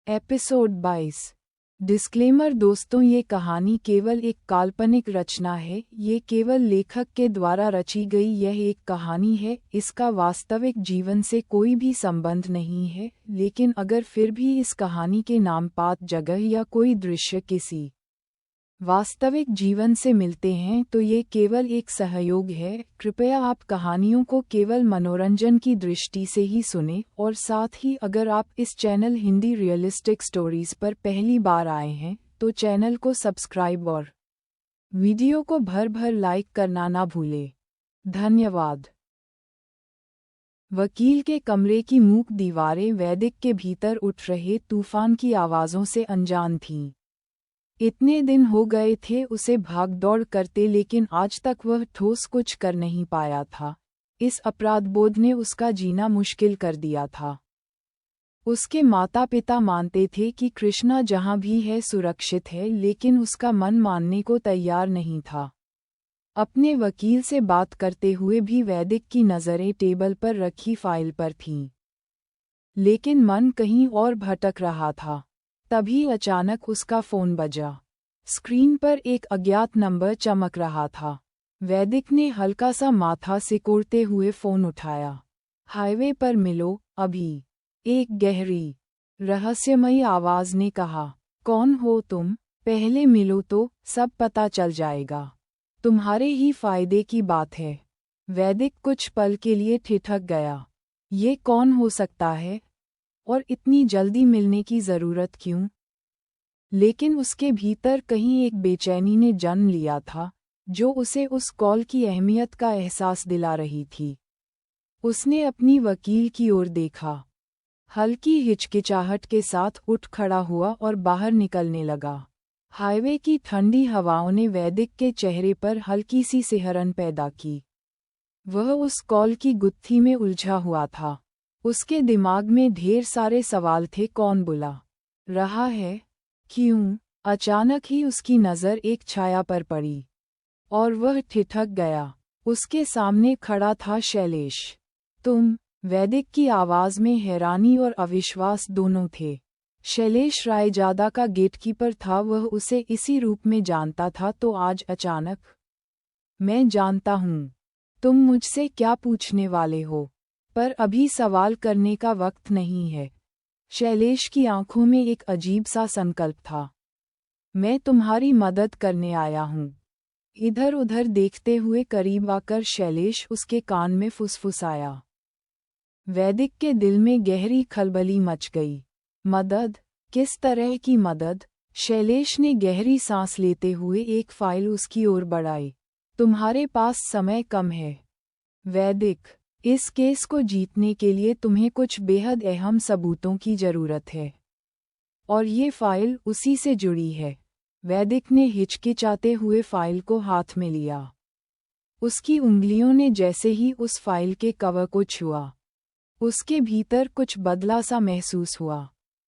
Episode 22। Disclaimer दोस्तों, ये कहानी केवल एक काल्पनिक रचना है। ये केवल लेखक के द्वारा रची गई यह एक कहानी है। इसका वास्तविक जीवन से कोई भी संबंध नहीं है, लेकिन अगर फिर भी इस कहानी के नाम पात जगह या कोई दृश्य किसी वास्तविक जीवन से मिलते हैं तो ये केवल एक सहयोग है। कृपया आप कहानियों को केवल मनोरंजन की दृष्टि से ही सुनें, और साथ ही अगर आप इस चैनल हिंदी रियलिस्टिक स्टोरीज पर पहली बार आए हैं तो चैनल को सब्सक्राइब और वीडियो को भर भर लाइक करना ना भूलें। धन्यवाद। वकील के कमरे की मूक दीवारें वैदिक के भीतर उठ रहे तूफान की आवाज़ों से अनजान थीं। इतने दिन हो गए थे उसे भाग दौड़ करते, लेकिन आज तक वह ठोस कुछ कर नहीं पाया था। इस अपराधबोध ने उसका जीना मुश्किल कर दिया था। उसके माता पिता मानते थे कि कृष्णा जहाँ भी है सुरक्षित है, लेकिन उसका मन मानने को तैयार नहीं था। अपने वकील से बात करते हुए भी वैदिक की नज़रें टेबल पर रखी फाइल पर थीं, लेकिन मन कहीं और भटक रहा था। तभी अचानक उसका फ़ोन बजा। स्क्रीन पर एक अज्ञात नंबर चमक रहा था। वैदिक ने हल्का सा माथा सिकोड़ते हुए फ़ोन उठाया। हाईवे पर मिलो अभी, एक गहरी रहस्यमयी आवाज़ ने कहा। कौन हो तुम? पहले मिलो तो सब पता चल जाएगा। तुम्हारे ही फायदे की बात है। वैदिक कुछ पल के लिए ठिठक गया। ये कौन हो सकता है, और इतनी जल्दी मिलने की ज़रूरत क्यों? लेकिन उसके भीतर कहीं एक बेचैनी ने जन्म लिया था, जो उसे उस कॉल की अहमियत का एहसास दिला रही थी। उसने अपनी वकील की ओर देखा, हल्की हिचकिचाहट के साथ उठ खड़ा हुआ और बाहर निकलने लगा। हाईवे की ठंडी हवाओं ने वैदिक के चेहरे पर हल्की सी सिहरन पैदा की। वह उस कॉल की गुत्थी में उलझा हुआ था। उसके दिमाग में ढेर सारे सवाल थे। कौन बुला रहा है? क्यों? अचानक ही उसकी नज़र एक छाया पर पड़ी, और वह ठिठक गया। उसके सामने खड़ा था शैलेश। तुम? वैदिक की आवाज़ में हैरानी और अविश्वास दोनों थे। शैलेश रायजादा का गेटकीपर था। वह उसे इसी रूप में जानता था, तो आज अचानक। मैं जानता हूँ तुम मुझसे क्या पूछने वाले हो, पर अभी सवाल करने का वक्त नहीं है। शैलेश की आंखों में एक अजीब सा संकल्प था। मैं तुम्हारी मदद करने आया हूँ। इधर उधर देखते हुए करीब आकर शैलेश उसके कान में फुसफुसाया। वैदिक के दिल में गहरी खलबली मच गई। मदद? किस तरह की मदद? शैलेश ने गहरी सांस लेते हुए एक फाइल उसकी ओर बढ़ाई। तुम्हारे पास समय कम है वैदिक। इस केस को जीतने के लिए तुम्हें कुछ बेहद अहम सबूतों की जरूरत है, और ये फाइल उसी से जुड़ी है। वैदिक ने हिचकिचाते हुए फाइल को हाथ में लिया। उसकी उंगलियों ने जैसे ही उस फाइल के कवर को छुआ, उसके भीतर कुछ बदला सा महसूस हुआ।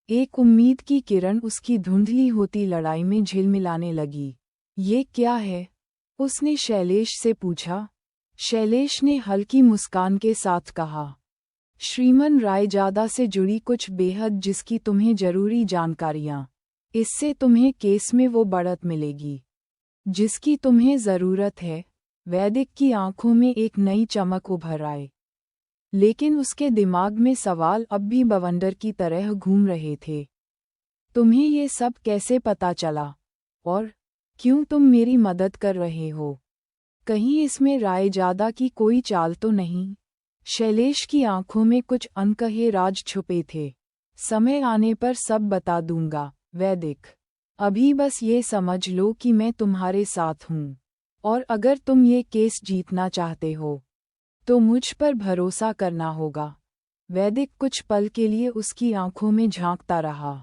एक उम्मीद की किरण उसकी धुंधली होती लड़ाई में झिलमिलाने लगी। ये क्या है? उसने शैलेश से पूछा। शैलेश ने हल्की मुस्कान के साथ कहा, श्रीमान रायजादा से जुड़ी कुछ बेहद जिसकी तुम्हें जरूरी जानकारियां। इससे तुम्हें केस में वो बढ़त मिलेगी जिसकी तुम्हें ज़रूरत है। वैदिक की आंखों में एक नई चमक उभर आई, लेकिन उसके दिमाग में सवाल अब भी बवंडर की तरह घूम रहे थे। तुम्हें ये सब कैसे पता चला, और क्यों तुम मेरी मदद कर रहे हो? कहीं इसमें रायजादा की कोई चाल तो नहीं? शैलेश की आंखों में कुछ अनकहे राज छुपे थे। समय आने पर सब बता दूंगा वैदिक। अभी बस ये समझ लो कि मैं तुम्हारे साथ हूँ, और अगर तुम ये केस जीतना चाहते हो तो मुझ पर भरोसा करना होगा। वैदिक कुछ पल के लिए उसकी आंखों में झांकता रहा।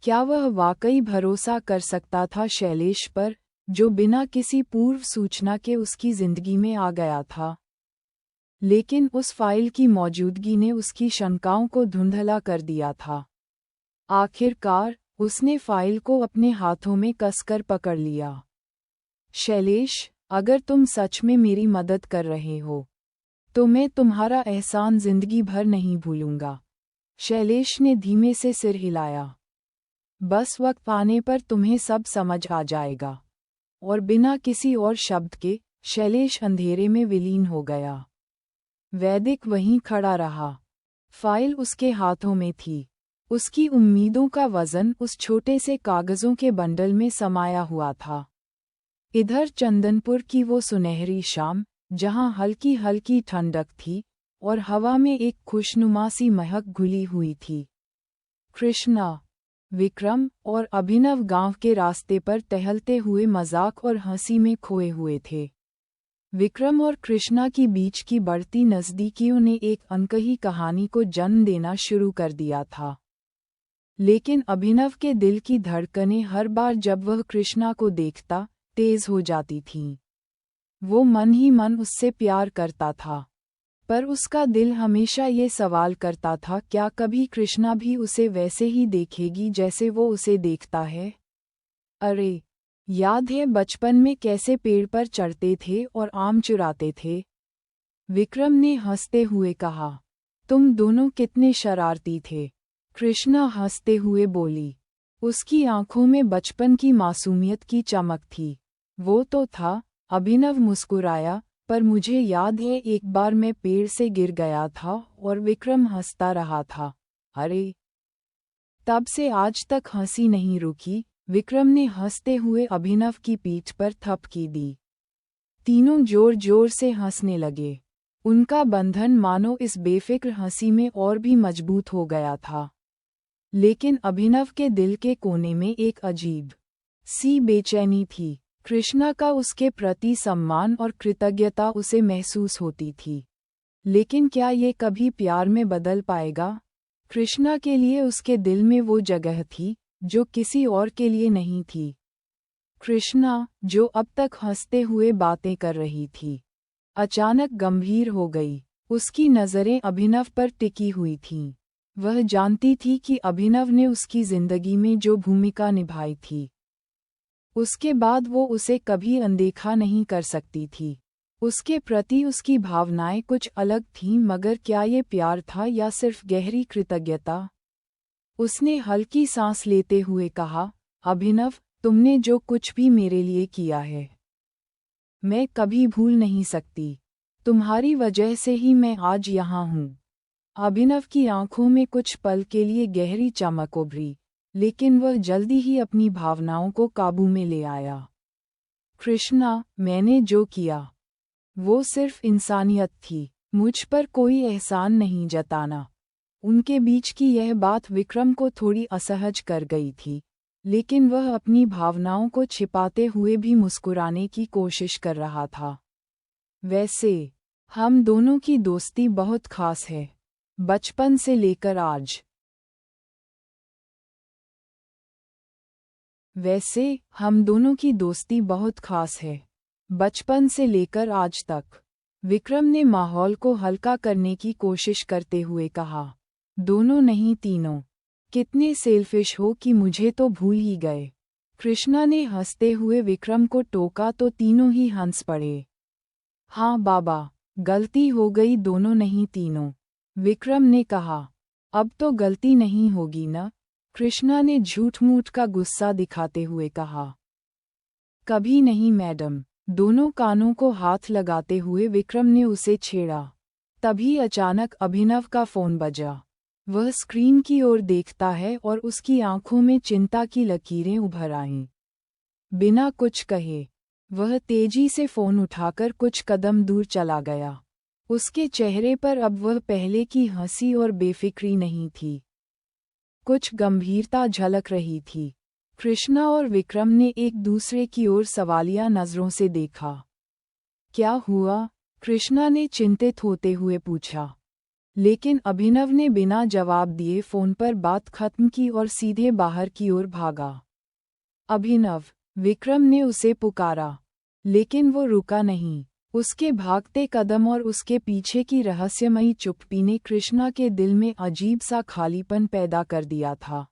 क्या वह वाकई भरोसा कर सकता था शैलेश पर, जो बिना किसी पूर्व सूचना के उसकी जिंदगी में आ गया था? लेकिन उस फाइल की मौजूदगी ने उसकी शंकाओं को धुंधला कर दिया था। आखिरकार उसने फाइल को अपने हाथों में कसकर पकड़ लिया। शैलेश, अगर तुम सच में मेरी मदद कर रहे हो तो मैं तुम्हारा एहसान जिंदगी भर नहीं भूलूंगा। शैलेश ने धीमे से सिर हिलाया। बस वक्त आने पर तुम्हें सब समझ आ जाएगा। और बिना किसी और शब्द के शैलेश अंधेरे में विलीन हो गया। वैदिक वहीं खड़ा रहा। फाइल उसके हाथों में थी। उसकी उम्मीदों का वजन उस छोटे से कागजों के बंडल में समाया हुआ था। इधर चंदनपुर की वो सुनहरी शाम, जहां हल्की हल्की ठंडक थी और हवा में एक खुशनुमा सी महक घुली हुई थी। कृष्णा, विक्रम और अभिनव गांव के रास्ते पर टहलते हुए मजाक और हंसी में खोए हुए थे। विक्रम और कृष्णा की बीच की बढ़ती नज़दीकियों ने एक अनकही कहानी को जन्म देना शुरू कर दिया था। लेकिन अभिनव के दिल की धड़कनें हर बार जब वह कृष्णा को देखता, तेज हो जाती थीं। वो मन ही मन उससे प्यार करता था, पर उसका दिल हमेशा ये सवाल करता था, क्या कभी कृष्णा भी उसे वैसे ही देखेगी जैसे वो उसे देखता है? अरे, याद है बचपन में कैसे पेड़ पर चढ़ते थे और आम चुराते थे? विक्रम ने हंसते हुए कहा। तुम दोनों कितने शरारती थे। कृष्णा हंसते हुए बोली। उसकी आंखों में बचपन की मासूमियत की चमक थी। वो तो था, अभिनव मुस्कुराया, पर मुझे याद है एक बार मैं पेड़ से गिर गया था और विक्रम हंसता रहा था। अरे! तब से आज तक हंसी नहीं रुकी। विक्रम ने हंसते हुए अभिनव की पीठ पर थपकी दी। तीनों जोर जोर से हंसने लगे। उनका बंधन मानो इस बेफिक्र हंसी में और भी मजबूत हो गया था। लेकिन अभिनव के दिल के कोने में एक अजीब सी बेचैनी थी। कृष्णा का उसके प्रति सम्मान और कृतज्ञता उसे महसूस होती थी। लेकिन क्या ये कभी प्यार में बदल पाएगा? कृष्णा के लिए उसके दिल में वो जगह थी जो किसी और के लिए नहीं थी। कृष्णा, जो अब तक हंसते हुए बातें कर रही थी, अचानक गंभीर हो गई। उसकी नज़रें अभिनव पर टिकी हुई थीं। वह जानती थी कि अभिनव ने उसकी जिंदगी में जो भूमिका निभाई थी, उसके बाद वो उसे कभी अनदेखा नहीं कर सकती थी। उसके प्रति उसकी भावनाएं कुछ अलग थीं, मगर क्या ये प्यार था या सिर्फ गहरी कृतज्ञता? उसने हल्की सांस लेते हुए कहा, अभिनव, तुमने जो कुछ भी मेरे लिए किया है, मैं कभी भूल नहीं सकती। तुम्हारी वजह से ही मैं आज यहाँ हूँ। अभिनव की आंखों में कुछ पल के लिए गहरी चमक उभरी, लेकिन वह जल्दी ही अपनी भावनाओं को काबू में ले आया। कृष्णा, मैंने जो किया, वो सिर्फ इंसानियत थी। मुझ पर कोई एहसान नहीं जताना। उनके बीच की यह बात विक्रम को थोड़ी असहज कर गई थी, लेकिन वह अपनी भावनाओं को छिपाते हुए भी मुस्कुराने की कोशिश कर रहा था। वैसे, हम दोनों की दोस्ती बहुत खास है, बचपन से लेकर आज। वैसे, हम दोनों की दोस्ती बहुत खास है, बचपन से लेकर आज तक। विक्रम ने माहौल को हल्का करने की कोशिश करते हुए कहा। दोनों नहीं, तीनों। कितने सेल्फिश हो कि मुझे तो भूल ही गए। कृष्णा ने हंसते हुए विक्रम को टोका तो तीनों ही हंस पड़े। हाँ बाबा, गलती हो गई, दोनों नहीं तीनों, विक्रम ने कहा। अब तो गलती नहीं होगी न? कृष्णा ने झूठ-मूठ का गुस्सा दिखाते हुए कहा। कभी नहीं मैडम। दोनों कानों को हाथ लगाते हुए विक्रम ने उसे छेड़ा। तभी अचानक अभिनव का फोन बजा। वह स्क्रीन की ओर देखता है और उसकी आंखों में चिंता की लकीरें उभर आईं। बिना कुछ कहे, वह तेजी से फोन उठाकर कुछ कदम दूर चला गया। उसके चेहरे पर अब वह पहले की हंसी और बेफिक्री नहीं थी। कुछ गंभीरता झलक रही थी। कृष्णा और विक्रम ने एक दूसरे की ओर सवालिया नजरों से देखा। क्या हुआ? कृष्णा ने चिंतित होते हुए पूछा। लेकिन अभिनव ने बिना जवाब दिए फोन पर बात खत्म की और सीधे बाहर की ओर भागा। अभिनव, विक्रम ने उसे पुकारा, लेकिन वो रुका नहीं। उसके भागते कदम और उसके पीछे की रहस्यमयी चुप्पी ने कृष्णा के दिल में अजीब सा खालीपन पैदा कर दिया था।